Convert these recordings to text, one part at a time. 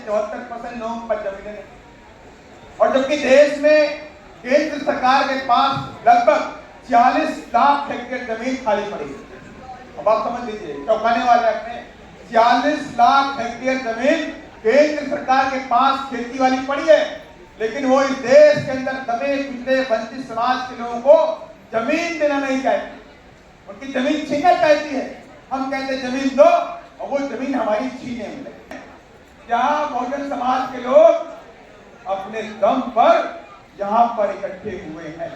74% लोगों के पास जमीनें नहीं, और जबकि देश में केंद्र सरकार के पास लगभग 40 लाख हेक्टेयर जमीन खाली पड़ी है। अब आप समझ लीजिए, चौंकाने वाले अपने 40 लाख हेक्टेयर जमीन केंद्र सरकार के पास खेती वाली पड़ी है, लेकिन वो इस देश के अंदर दबे पिछड़े वंचित समाज के लोगों को जमीन देना नहीं चाहती, उनकी जमीन छीनना चाहती है। हम कहते जमीन दो और वो जमीन हमारी छीने में लगे। जहां बहुजन समाज के लोग अपने दम पर यहां पर इकट्ठे हुए हैं,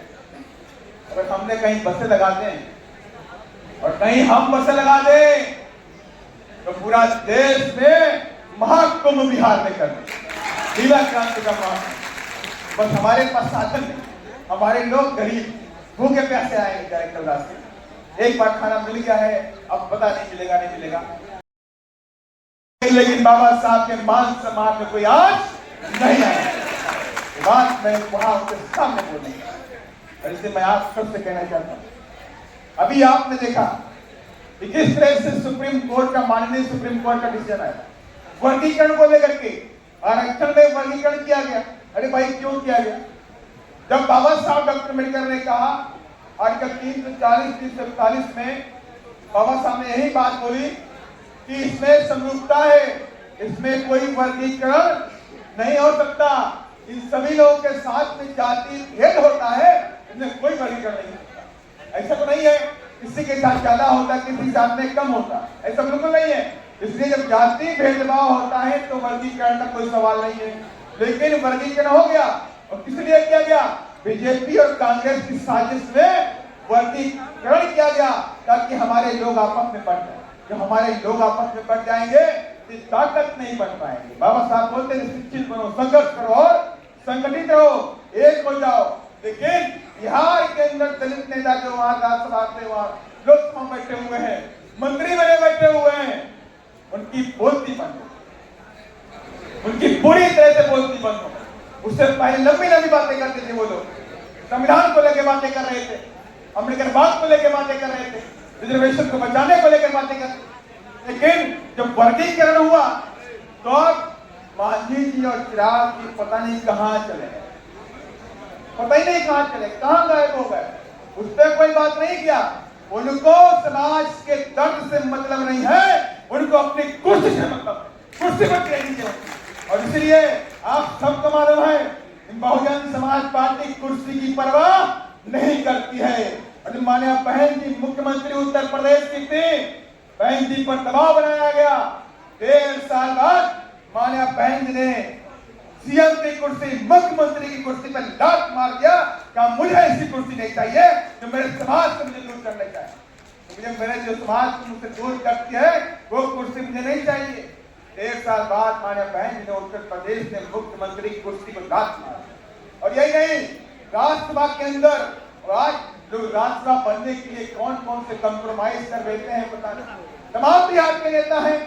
अगर हमने कहीं बसें लगा दें और कहीं हम बसें लगा दें तो पूरा देश में महाकुंभ बिहार में कर दें, नीला क्रांति का महाकुंभ। बस हमारे पास साधन नहीं, हमारे लोग गरीब भूखे प्यासे आए डायरेक्टर रास्ते, एक बार खाना मिल गया है, अब पता नहीं मिलेगा नहीं मिलेगा, लेकिन बाबा साहब के मान सम्मान में कोई आज नहीं आया। बात मैं वहां उनके सामने बोलूंगी, और इसे मैं आप सबसे कहना चाहता हूं। अभी आपने देखा कि किस तरह से सुप्रीम कोर्ट का, माननीय सुप्रीम कोर्ट का डिसीजन आया वर्गीकरण को लेकर के, आरक्षण में वर्गीकरण किया गया। अरे भाई क्यों किया गया? जब बाबा साहब डॉक्टर अम्बेडकर ने कहा आर्टिकल 340 347 में, बाबा साहब ने यही बात बोली कि इसमें समरूपता है, इसमें कोई वर्गीकरण नहीं हो सकता, इन सभी लोगों के साथ में जाति भेद होता है, इसमें कोई वर्गीकरण नहीं होता। ऐसा तो नहीं है किसी के साथ ज्यादा होता, किसी के साथ में कम होता, ऐसा बिल्कुल नहीं है। इसलिए जब जाति भेदभाव होता है तो वर्गीकरण का कोई सवाल नहीं है, लेकिन वर्गीकरण हो गया और किस लिए किया गया? बीजेपी और कांग्रेस की साजिश में वर्गीकरण किया गया ताकि हमारे लोग आपस में बढ़ जाए। जब हमारे लोग आपस में बढ़ जाएंगे तो ताकत नहीं बन पाएंगे। बाबा साहब बोलते हैं शिक्षित बनो, संघर्ष करो और संगठित रहो, एक हो जाओ। लेकिन बिहार के अंदर दलित नेता जो वहां राज्यसभा से वहां लोकसभा में बैठे हुए हैं, मंत्री बने बैठे हुए हैं, उनकी बोलती बंद हो, उनकी पूरी तरह से बोलती बंद हो। उससे पहले लंबी लंबी बातें करते थे वो लोग, संविधान को लेकर बातें कर रहे थे, अम्बेडकर बात को लेकर बातें कर रहे थे, रिजर्वेशन को बचाने को लेकर बातें कर, लेकिन जब वर्गीकरण हुआ तो अब मांझी जी और चिराग जी पता नहीं कहां चले गए, पता ही नहीं कहां चले, कहां गायब हो गए। उस पर कोई बात नहीं किया। उनको समाज के दर्द से मतलब नहीं है, उनको अपनी कुर्सी से मतलब है, कुर्सी पर ट्रेनिंग चाहिए। और इसलिए आप सबको मालूम है बहुजन समाज पार्टी कुर्सी की परवाह नहीं करती है। और माननीय बहन जी मुख्यमंत्री उत्तर प्रदेश की थी, बहन जी पर दबाव बनाया गया। 1.5 साल बाद माननीय बहन जी ने सीएम की कुर्सी, मुख्यमंत्री की कुर्सी पर लात मार दिया। क्या मुझे ऐसी कुर्सी नहीं चाहिए जो मेरे समाज से मुझे दूर करने चाहिए, तो मुझे मेरे जो समाज को मुझसे दूर करती है वो कुर्सी मुझे नहीं चाहिए। 1.5 साल बाद माननीय बहन जी ने उत्तर प्रदेश में मुख्यमंत्री की कुर्सी को लात मारा। और यही नहीं, राज्यसभा के अंदर, और आज लोग राज्यसभा बनने के लिए कौन कौन से कंप्रोमाइज कर बैठे हैं पता नहीं। तमाम बिहार के नेता हैं,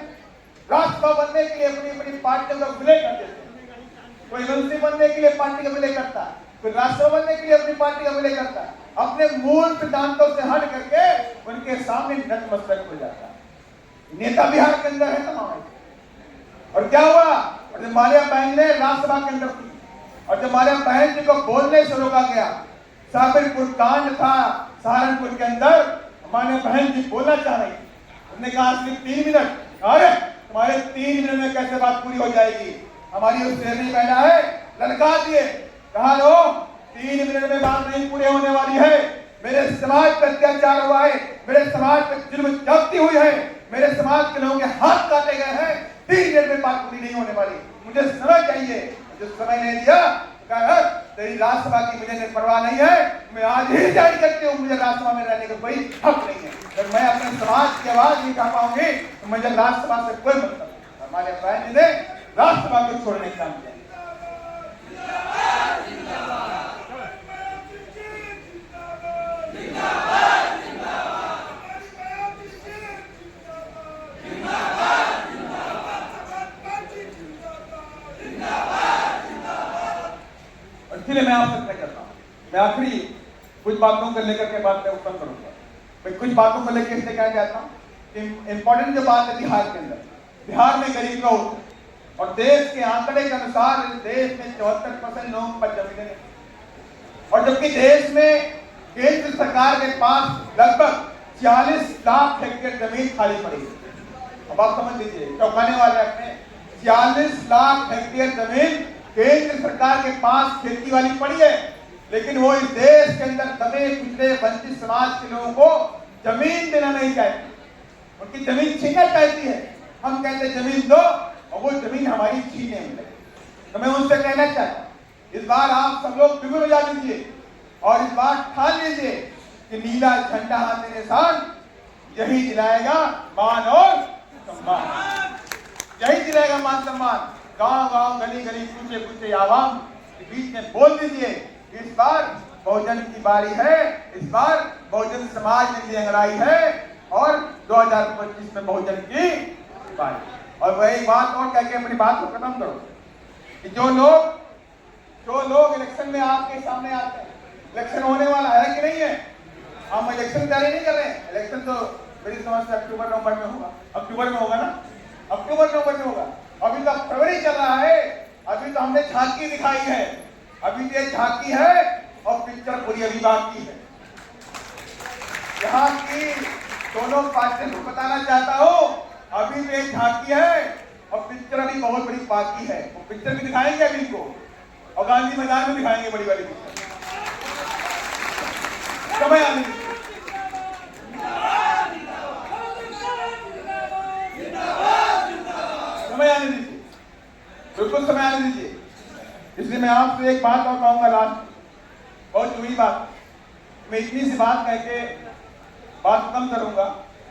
राज्यसभा बनने के लिए अपनी अपनी पार्टियों का विलय कर देते हैं। कोई मंत्री बनने के लिए पार्टी का विलय करता है, कोई राज्यसभा बनने के लिए अपनी पार्टी का विलय करता है, अपने मूल सिद्धांतों से हट करके उनके सामने नतमस्तक हो जाता है। नेता बिहार के अंदर है तमाम। और क्या हुआ? और जब माल्या बहन ने राज्यसभा के अंदर की, और जब माल्या बहन जी को बोलने से रोका गया, साबिरपुर कांड था सहारनपुर के अंदर, माल्या बहन जी बोलना चाह रही, उन्होंने कहा सिर्फ 3 मिनट। अरे तुम्हारे 3 मिनट में कैसे बात पूरी हो जाएगी? हमारी उस शेरनी बहना है, ललकार दिए, कहा लो 3 मिनट में बात नहीं पूरी होने वाली है। मेरे समाज पर अत्याचार हुआ है, मेरे समाज पर जुल्म ज्यादती हुई है, मेरे समाज के लोगों के हाथ काटे गए हैं, 3 मिनट में बात पूरी नहीं होने वाली, मुझे समय चाहिए। जो समय नहीं दिया, कहा तेरी राज्यसभा की मुझे परवाह नहीं है, मैं आज ही जारी करती हूँ, मुझे राज्यसभा में रहने का कोई हक नहीं है। जब मैं अपने समाज की आवाज नहीं उठा पाऊंगी तो मुझे राज्यसभा से कोई मतलब नहीं। हमारे बहन जी ने राज्यसभा को छोड़ने का काम किया। इसलिए मैं आपसे तय करता हूँ, मैं आखिरी कुछ बातों को लेकर के बात में उत्पन्न करूंगा। मैं कुछ बातों को लेकर इसलिए कहना चाहता हूँ कि इंपॉर्टेंट जो बात है बिहार के अंदर, बिहार में गरीब लोग, और देश के आंकड़े के अनुसार इस देश में 74% लोगों पर जमीनें नहीं, और जबकि देश में केंद्र सरकार के पास लगभग 40 लाख हेक्टेयर जमीन खाली पड़ी है। अब आप समझ लीजिए, चौंकाने वाले अपने 40 लाख हेक्टेयर जमीन केंद्र सरकार के पास खेती वाली पड़ी है, लेकिन वो इस देश के अंदर दबे पिछड़े वंचित समाज के लोगों को जमीन देना नहीं चाहती, उनकी जमीन छीनना चाहती है। हम कहते जमीन दो और वो जमीन हमारी छीने मिले। तो मैं उनसे कहना चाहता हूँ, इस बार आप सब लोग बिगुल बजा दीजिए और इस बार ठान लीजिए कि नीला झंडा हाथ में निशान यही दिलाएगा मान और सम्मान, यही दिलाएगा मान सम्मान। गांव गांव गली गली कूचे कूचे आवाम के बीच में बोल दीजिए, इस बार बहुजन की बारी है, इस बार बहुजन समाज में लहराई है और 2025 में बहुजन की बारी। और वही बात और कह के अपनी बात को खत्म करो कि जो लोग इलेक्शन में आपके सामने आते हैं, इलेक्शन होने वाला है कि नहीं है? हम इलेक्शन तैयारी नहीं कर रहे हैं। इलेक्शन तो मेरी समझ से अक्टूबर नवंबर में होगा, अक्टूबर में होगा ना, अक्टूबर नवंबर में होगा। अभी तो फरवरी चल रहा है, अभी तो हमने झांकी दिखाई है, अभी ये झांकी है और पिक्चर पूरी अभी बाकी है। यहाँ की दोनों पार्टियों को बताना चाहता हूँ, अभी भी एक झांकी है और पिक्चर अभी बहुत बड़ी बाकी है। वो पिक्चर भी दिखाएंगे अभी को, और गांधी मैदान में दिखाएंगे बड़ी वाली पिक्चर। समय आने दीजिए, समय आने दीजिए, बिल्कुल समय आने दीजिए। इसलिए मैं आपसे एक बात और कहूंगा, लास्ट बहुत जरूरी बात, मैं इतनी सी बात कह के बात खत्म करूंगा।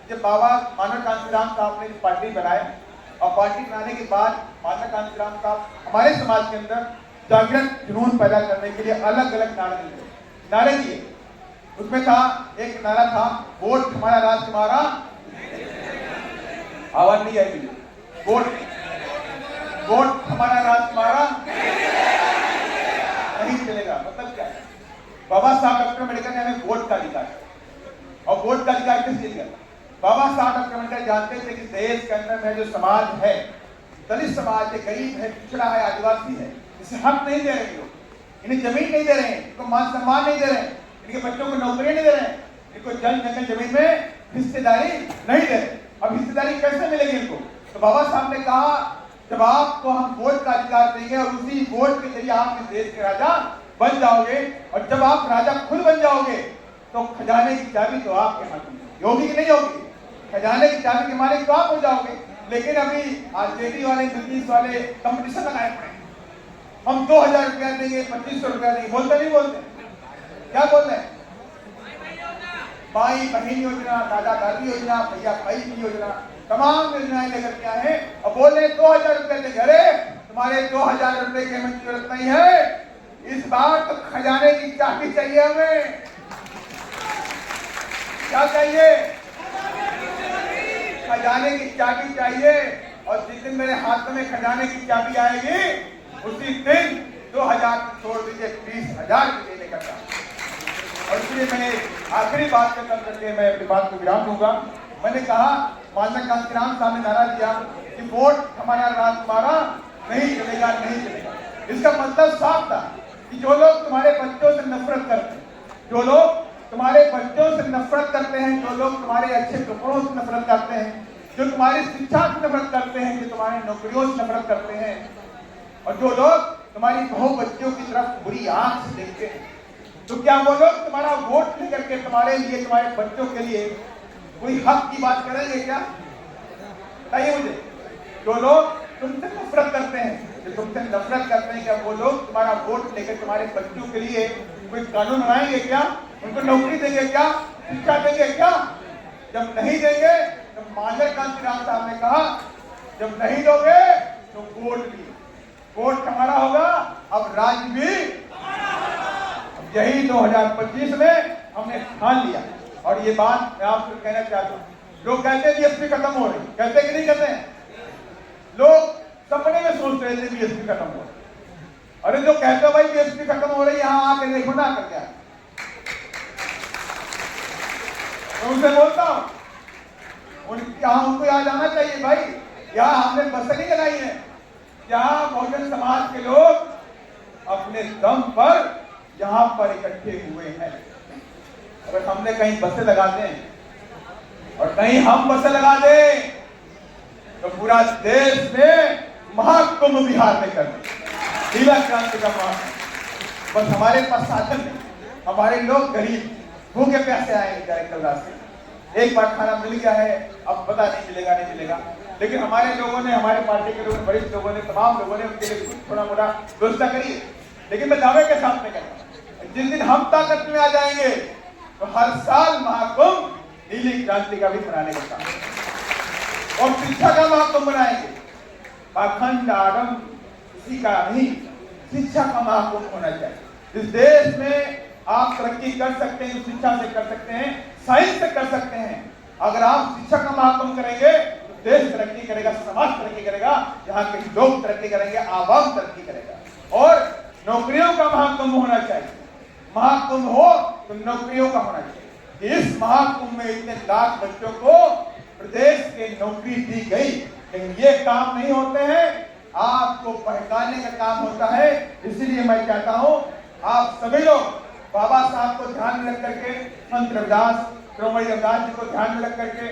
जब बाबा मानव कांशीराम साहब ने पार्टी बनाए और पार्टी बनाने के बाद मानव कांशीराम साहब हमारे समाज के अंदर जागृत जुनून पैदा करने के लिए अलग अलग नारे दिए। उसमें था, एक नारा था, वोट हमारा राजकुमारा, आवाज नहीं आएगी, वोट हमारा राजकुमारा नहीं चलेगा। मतलब क्या है? बाबा साहब डॉक्टर अम्बेडकर ने हमें वोट का अधिकार, और वोट का अधिकार किस लिए दिया? बाबा साहब डॉक्टर अम्बेडकर जानते थे कि देश के अंदर में जो समाज है, दलित समाज है, गरीब है, पिछड़ा है, आदिवासी है, इसे हक नहीं दे रहे लोग, इन्हें जमीन नहीं दे रहे हैं, इनको मान सम्मान नहीं दे रहे हैं, इनके बच्चों को नौकरी नहीं दे रहे हैं, इनको जंगल जमीन में हिस्सेदारी नहीं दे रहे। अब हिस्सेदारी कैसे मिलेगी इनको? तो बाबा साहब ने कहा, जब आपको हम वोट का अधिकार देंगे और उसी वोट के जरिए आप इस देश के राजा बन जाओगे, और जब आप राजा खुद बन जाओगे तो खजाने की चाबी तो आपके हाथ में होगी कि नहीं होगी? खजाने की चाबी के मालिक तो आप हो जाओगे। लेकिन अभी आरजेडी वाले, ब्रिटिश वाले कंपटीशन लगाए पड़े, हम 2000 रुपया देंगे, 2500 रुपया देंगे, बोलते नहीं बोलते? क्या बोलते हैं? माई बहन योजना, दादा दादी योजना, भैया भाई की योजना, तमाम योजनाएं लेकर के आए और बोले 2000 रुपए देंगे। अरे तुम्हारे 2000 रुपए की हमें जरूरत नहीं है, इस बार तो खजाने की चाबी चाहिए हमें। क्या चाहिए? खजाने की चाबी चाहिए। और जिस दिन मेरे हाथ में खजाने की चाबी आएगी, उसी दिन 2000 छोड़ दीजिए, 20,000 देने का काम। और इसलिए मैंने आखिरी बात खत्म करके मैं अपनी बात को विराम दूंगा। मैंने कहा, मानव कांशीराम साहब ने नारा दिया कि वोट हमारा राजकुमारा नहीं चलेगा, नहीं चलेगा। इसका मतलब साफ था कि जो लोग तुम्हारे बच्चों से नफरत करते हैं, जो लोग तुम्हारे बच्चों से नफरत करते हैं, जो लोग तुम्हारे अच्छे कपड़ों से नफरत करते हैं, जो तुम्हारी शिक्षा से नफरत करते हैं, जो तुम्हारी नौकरियों से नफरत करते हैं, और जो लोग तुम्हारी बहू बच्चियों की तरफ बुरी आंख से देखते हैं, तो क्या वो लोग तुम्हारा वोट लेकर के तुम्हारे लिए, तुम्हारे बच्चों के लिए कोई हक की बात करेंगे क्या? बताइए मुझे। जो लोग तुमसे नफरत करते हैं, जो तुमसे नफरत करते हैं, क्या वो लोग तुम्हारा वोट लेकर तुम्हारे बच्चों के लिए कोई कानून बनाएंगे क्या? उनको नौकरी देंगे क्या? शिक्षा देंगे क्या? जब नहीं देंगे तो मानव कांशीराम साहब ने कहा, जब नहीं दोगे तो वोट भी, वोट हमारा होगा, अब राज्य भी। अब यही 2025 में हमने ठान लिया। और ये बात मैं आपको कहना चाहता हूँ, लोग कहते हैं बीएसपी खत्म हो रही, कहते कि नहीं कहते हैं? लोग सपने में सोच रहे थे बीएसपी खत्म हो रही। अरे जो कहते हो भाई बीएसपी खत्म हो रही, यहाँ आके देखो ना कर क्या। मैं उनसे बोलता हूँ, उनको याद आना चाहिए भाई, यहाँ हमने बसें नहीं लगाई है, यहाँ बहुजन समाज के लोग अपने दम पर यहाँ पर इकट्ठे हुए हैं। अगर हमने कहीं बसें लगा दें और कहीं हम बसें लगा दें तो पूरा देश में महाकुंभ बिहार में कर दें, नीला क्रांति का महाकुंभ। बस हमारे पास साधन नहीं, हमारे लोग गरीब भूखे प्यासे आएंगे कल रात से। एक बार खाना मिल गया है, अब पता नहीं मिलेगा नहीं मिलेगा, लेकिन हमारे लोगों ने, हमारे पार्टी के लोग, वरिष्ठ लोगों ने, तमाम लोगों ने उनके लिए कुछ थोड़ा मोटा व्यवस्था करी है। लेकिन मैं दावे के साथ में कहता हूं, जिस दिन हम ताकत में आ जाएंगे तो हर साल महाकुंभ नीली क्रांति का भी मनाने का काम, और शिक्षा का महाकुंभ बनाएंगे। पाखंड आडम किसी का नहीं, शिक्षा का महाकुंभ होना चाहिए। इस देश में आप तरक्की कर सकते हैं, शिक्षा से कर सकते हैं, साइंस से कर सकते हैं। अगर आप शिक्षा का महाकुंभ करेंगे तो देश तरक्की करेगा, समाज तरक्की करेगा, यहाँ के लोग तरक्की करेंगे, आवाम तरक्की करेगा। और नौकरियों का महाकुंभ होना चाहिए। महाकुंभ हो तो नौकरियों का होना चाहिए। इस महाकुंभ में इतने लाख बच्चों को प्रदेश के नौकरी दी गई, लेकिन ये काम नहीं होते हैं, आपको बहकाने का काम होता है। इसीलिए मैं चाहता हूं आप सभी लोग बाबा साहब को ध्यान में रख करके, संत रविदास, शिरोमणि रविदास जी को ध्यान में रख करके,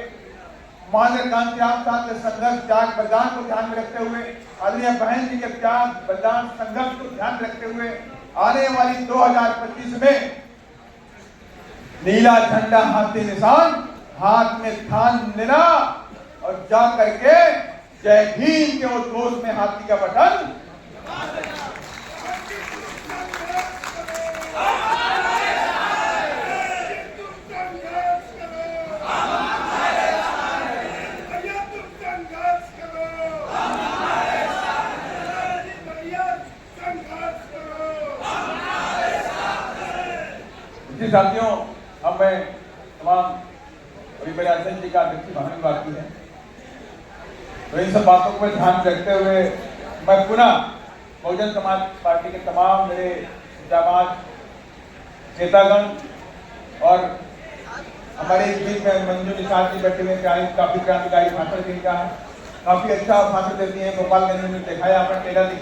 महादेव कांतिराम साहब के संघर्ष त्याग बलिदान को ध्यान में रखते हुए, आदरणीय बहन जी के त्याग बलिदान संघर्ष को ध्यान में रखते हुए आने वाली 2025 में नीला झंडा हाथी निशान हाथ में थान लेना और जा करके जय भीम के उद्घोष में हाथी का बटन साथियों। अब मैं तमाम, अभी मेरे अध्यक्ष जी का अध्यक्ष भाषण बाकी है, तो इन सब बातों को ध्यान रखते हुए मैं पुनः बहुजन समाज पार्टी के तमाम मेरे जाबाज नेतागण और हमारे बीच में मंजू निषाद जी बैठे हुए, काफी क्रांतिकारी भाषण जिनका है, काफी अच्छा भाषण देती है। गोपालगंज में दिखाया, अपना टेलर दिखाया।